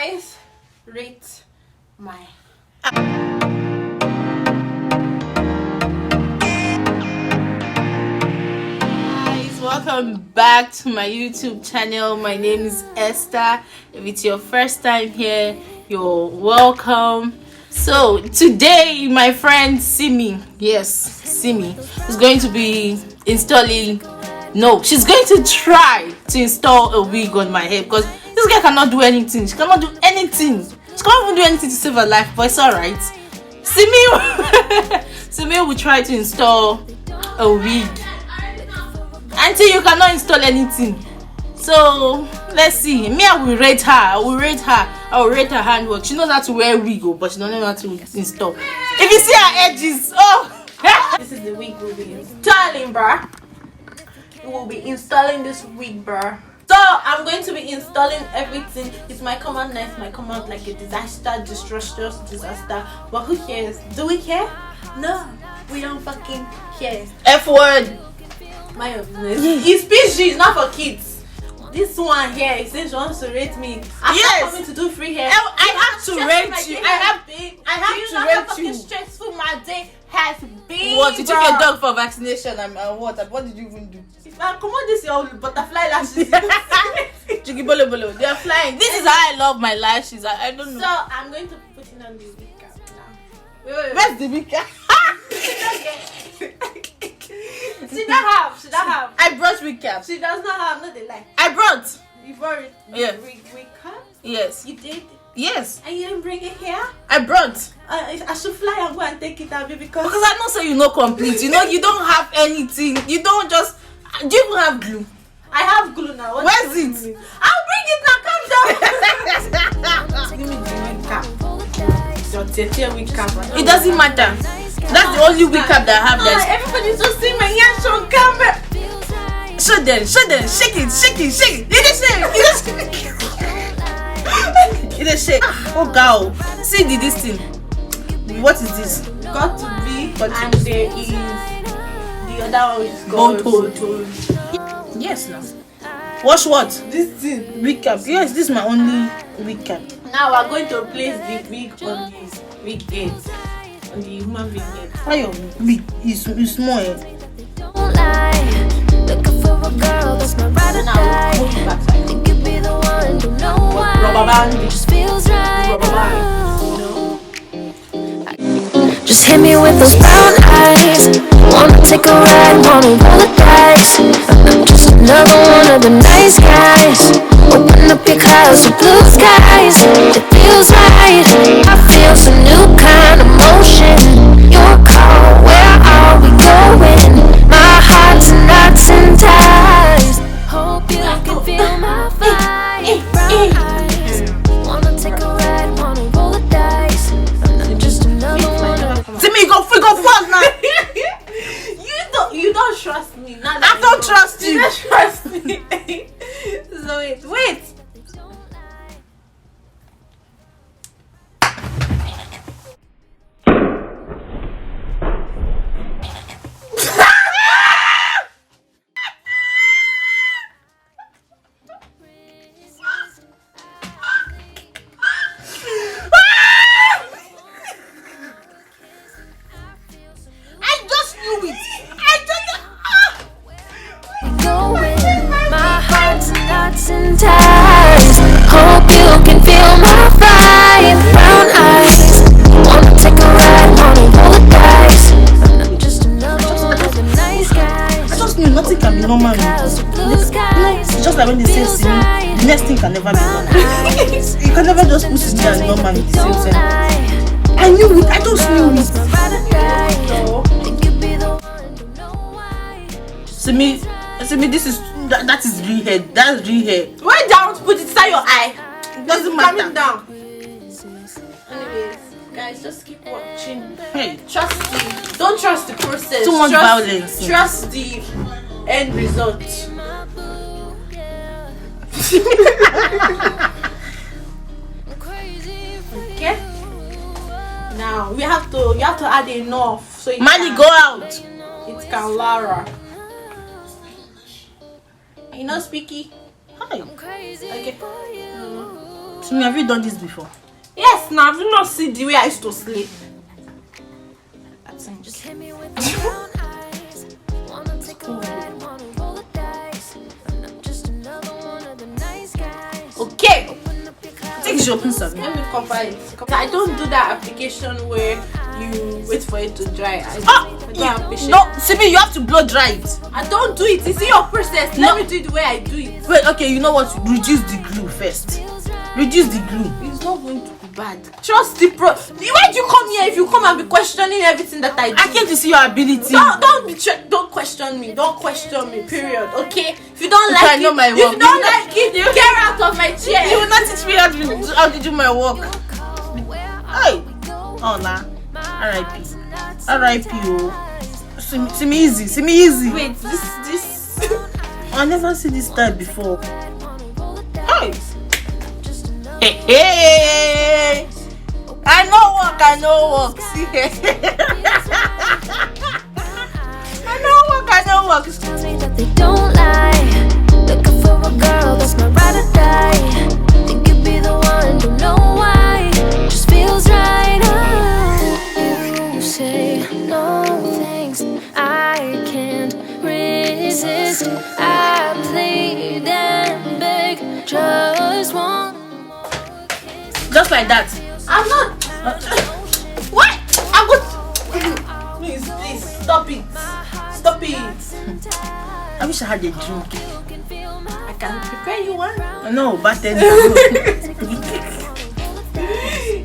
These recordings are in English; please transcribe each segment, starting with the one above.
guys rate my guys, welcome back to my YouTube channel. My name is Esther. If it's your first time here, you're welcome. So today my friend Simi, yes, Simi, is going to be installing, no, she's going to try to install a wig on my head because this girl cannot do anything. She cannot do anything. She can't even do anything to save her life, but it's alright. Simi will try to install a wig until you cannot install anything. So let's see. Me, I will rate her. I will rate her handwork. She knows how to wear wig, but she doesn't know how to install. If you see her edges, oh this is the wig we'll be installing, bruh. We will be installing this wig, bruh. So I'm going to be installing everything. It's my command knife, my command like a disaster, disastrous disaster. But who cares? Do we care? No, we don't fucking care. F word. My business. It's PG, it's not for kids. This one here, it says she wants to rate me. I'm not coming to do free hair. I have to rate you. I have to rate you. Stressful my day has been. What? You took your dog for vaccination and what? What did you even do? Come on, this your butterfly lashes. They are flying. This is how I love my lashes. I don't know. So I'm going to put it on the wig cap now. Wait. Where's the wig cap? She don't have. I brought wig cap. She does not have, not the lie. I brought. You brought it? Yeah. Wig cap? Yes. You did? Yes. And you didn't bring it here? I brought. I should fly and go and take it out because I know so you know complete. You know you don't have anything. You don't just. Do you even have glue? I have glue now. Where's it? I'll bring it now. Calm down. Give me the wig cap. Your wig cap. It doesn't matter. That's the only wig cap that I have. Everybody's just seeing my hands on camera. Show them. Shake it. It is shake. Oh girl. See this thing. What is this? Got to be. And there is the other one which is called gold. Yes now. Watch what? This thing. Wig cap. Yes, this is my only wig cap. Now we're going to place the wig on this wig head. On the human being head. Why your wig is small? Don't lie. Looking for a girl that's my ride or die. Think you'd be the one, don't know why. Rubber band. It just feels right. Rubber band. Just hit me with those brown eyes. Wanna take a ride, wanna roll the dice. I'm just another one of the nice guys. Open up your clouds to blue skies. It feels right. I feel some new kind of motion. Your call, where are we going? My heart's in knots and ties. Hope you can feel my vibe. Brown eyes. Wanna take a ride, wanna roll the dice. I'm just another one of the Simi, go fuck now. You don't trust me. I don't trust you. You don't trust me. So wait. And ties. Hope you can feel my vibe. Brown eyes. Wanna take a ride, wanna roll the dice. I'm just another one of the nice guys. I just knew nothing can be normal. It's just like when they say Simi, the next thing can never be normal. You can never just put Simi and normal in the same sentence. I knew it. I just knew it. Simi, this is that is real hair. That's real hair. Why down? Put it inside your eye. It doesn't matter. Coming down. Anyways, guys, just keep watching. Hey, don't trust the process. Too much violence. Trust the end result. Okay. Now you have to add enough so money go out. It can Lara. You know, Speaky. Hi. Okay. Simi, have you done this before? Yes, now have you not seen the way I used to sleep? Okay. I think you should open something. Let me cover it. I don't do that application where you wait for it to dry. I don't have patience. No, Simi, you have to blow dry it. I don't do it. It's your process. Let me do it the way I do it. Wait, okay, you know what? Reduce the glue first. Reduce the glue. It's not going to be bad. Trust the pro. Why do you come here if you come and be questioning everything that I do? I came to see your ability. Don't question me. Don't question me. Period. Okay. If you don't like I know my it, work. if you don't like it, get out of my chair. You will not teach me how to do my work. Hey. Oh, nah. R.I.P. R.I.P. Oh. Simi easy. Simi easy. Wait, this. I never seen this type before. Hey. Hey. I know work. See. I know work. Tells me that they don't lie. Looking for a girl that's my ride or die. Think you'd be the one, don't know why. Just feels right. Oh, you say no thanks, I can't resist. I plead and beg, just one more kiss. Just like that. I'm not. What? I'm good. Please, stop it. Stop it. I wish I had a drink. I can prepare you one. No, but then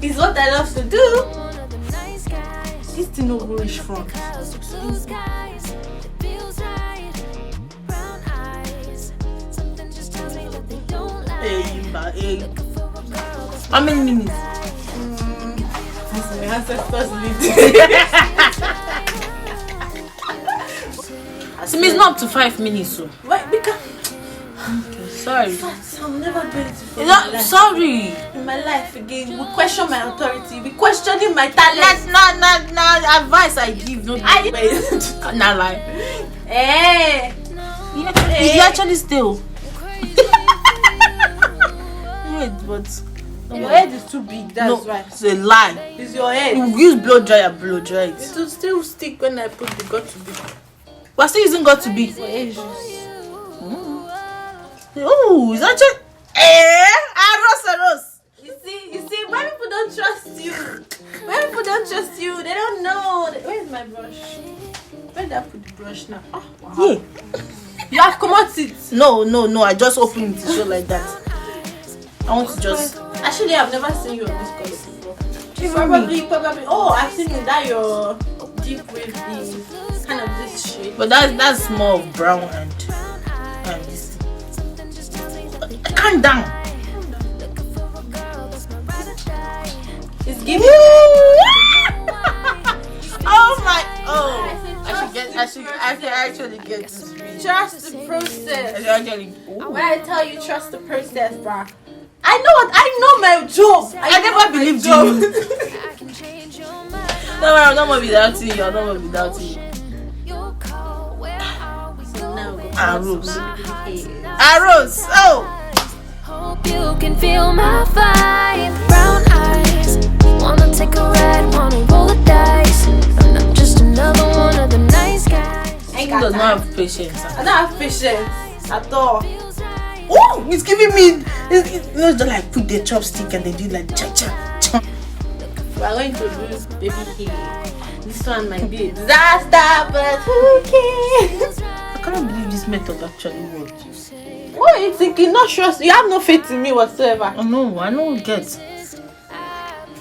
It's what I love to do. this thing no go reach front. Hey. How many minutes? My ancestors lived. Simi, it's not up to 5 minutes, so. Why? Because Sorry. I'll never do it for my life. Sorry. In my life again, we question my authority, we questioning my talent. That's not advice I give. No, not lie. Hey. You actually still. Wait, but Your head is too big, that's why. It's a lie. It's your head. You use blow dryer, blow dry it. It will still stick when I put the got to be. We're still using got to be. For ages. Oh, is that just Aros. You see, when people don't trust you, they don't know. Where's my brush? Where did I put the brush now? Oh, wow. Yeah. You have come out it. No, I just opened it to show like that. I want to just. Actually, I've never seen you on this color before. Even Probably. Oh, I've seen it. That your deep wave is kind of this shade. But that's more of brown and this. Calm down. It's giving. Oh my! I should actually get this. Trust the process. When When I tell you trust the process, bruh. I know my job. I never believed in you. I'm not more without you. I'm not more without you. Arrows. Oh. Hope you can feel my vibe. Brown eyes, wanna take a ride, wanna roll the dice. I'm not just another one of the nice guys. I He does not have patience. don't have patience at all. Oh, it's giving me. It's just like put the chopstick and they do like cha cha. We are going to do baby hair. This one might be a disaster, but who cares? I cannot believe this method actually works. What are you thinking? Not trust. You have no faith in me whatsoever. Oh no, I don't get.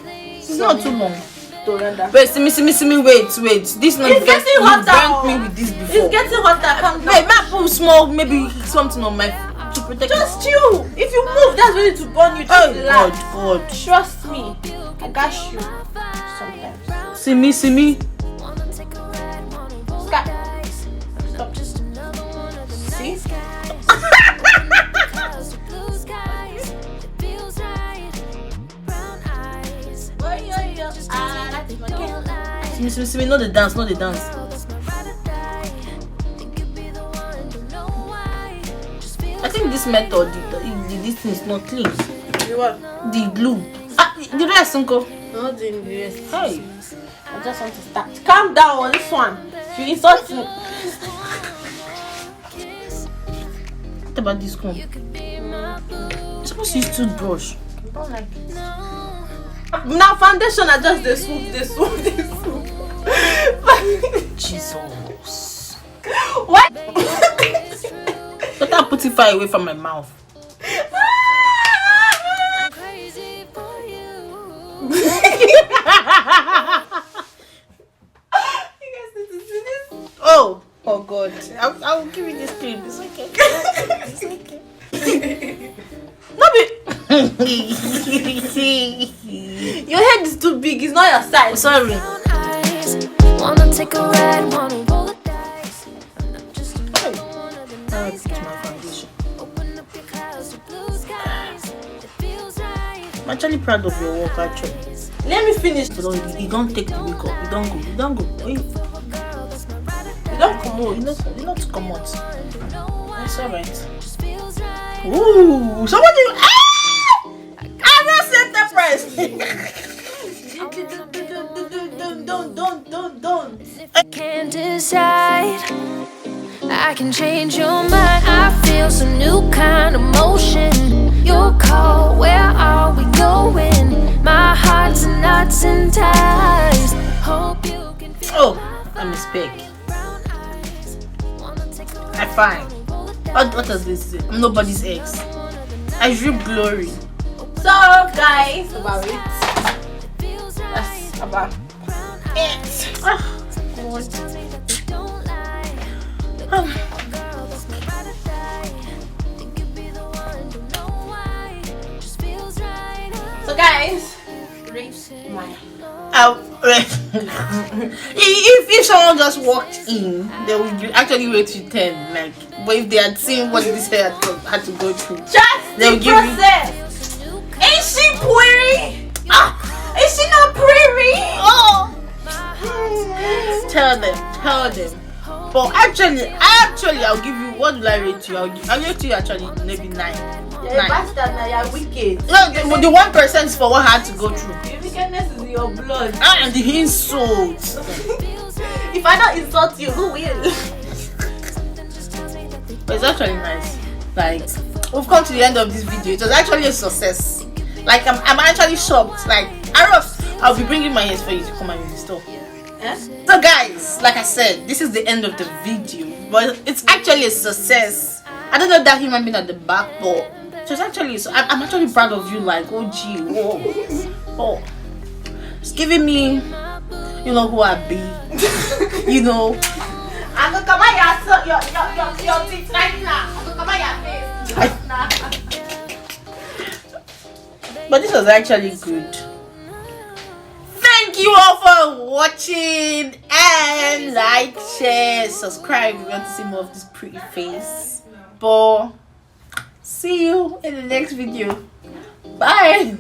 It's not too long. Doranda. Wait, Simi, wait. This not It's getting hotter. You burnt me with this before. It's getting hotter. Come down. Wait, might put small, maybe something on my to protect. Just chill. If you move, that's going to burn you. Just Oh relax. God. Trust me. I got you. Sometimes. Simi. Stop. See? Simi, not the dance. I think this method, this thing is not clean. The what? The glue. The rest, Uncle. I'm not doing the rest. Hey. I just want to start. Calm down on this one. You insult me. What about this comb? You're supposed to use toothbrush. I don't like it. Now foundation are just the swoop. Jesus. What? Better put it far away from my mouth. Oh God. I'll give you this cream. It's okay. It's okay. No be. Your head is too big. It's not your size. Sorry. Wanna take a ride, wanna roll the dice. I'm not just Hey. another It's my foundation. Open up your clouds to blue skies. It feels right. I'm actually proud of your work, actually. Let me finish. But you don't take the week off. You don't go. Oh, you don't come out. You not to come out. It's alright. Just feels right. Ooh, somebody. I'm not set the price. Don't. If I can't decide, I can change your mind. I feel some new kind of motion. Your call, where are we going? My heart's in knots and ties. Hope you can feel Oh, I mistake. I'm fine. What does this say? I'm nobody's ex. I drip glory. So guys, about it. That's about it. So guys, if someone just walked in, they would actually rate you 10. Like, but if they had seen what this hair had to go through, just they'll the give process. Ain't she pretty? Is she not pretty? Oh, tell them. But actually, I'll give you. What will I rate you? I'll rate you actually maybe 9. You're a bastard now. You're wicked. No, the 1% is for what I had to go through. Your wickedness is in your blood. And the insult. If I don't insult you, who will? But it's actually nice. Like, we've come to the end of this video. It was actually a success. Like, I'm actually shocked. Like, I'll be bringing my ears for you to come and install. So guys, like I said, this is the end of the video, but it's actually a success. I don't know that human being at the back, but it's actually, so I'm actually proud of you. Like, oh gee, whoa, it's giving me, you know who I be, you know. I'm gonna come out your teeth right now. I'm gonna come out your face. But this was actually good. Thank you all for watching, and like, share, subscribe if you want to see more of this pretty face. But see you in the next video. Bye.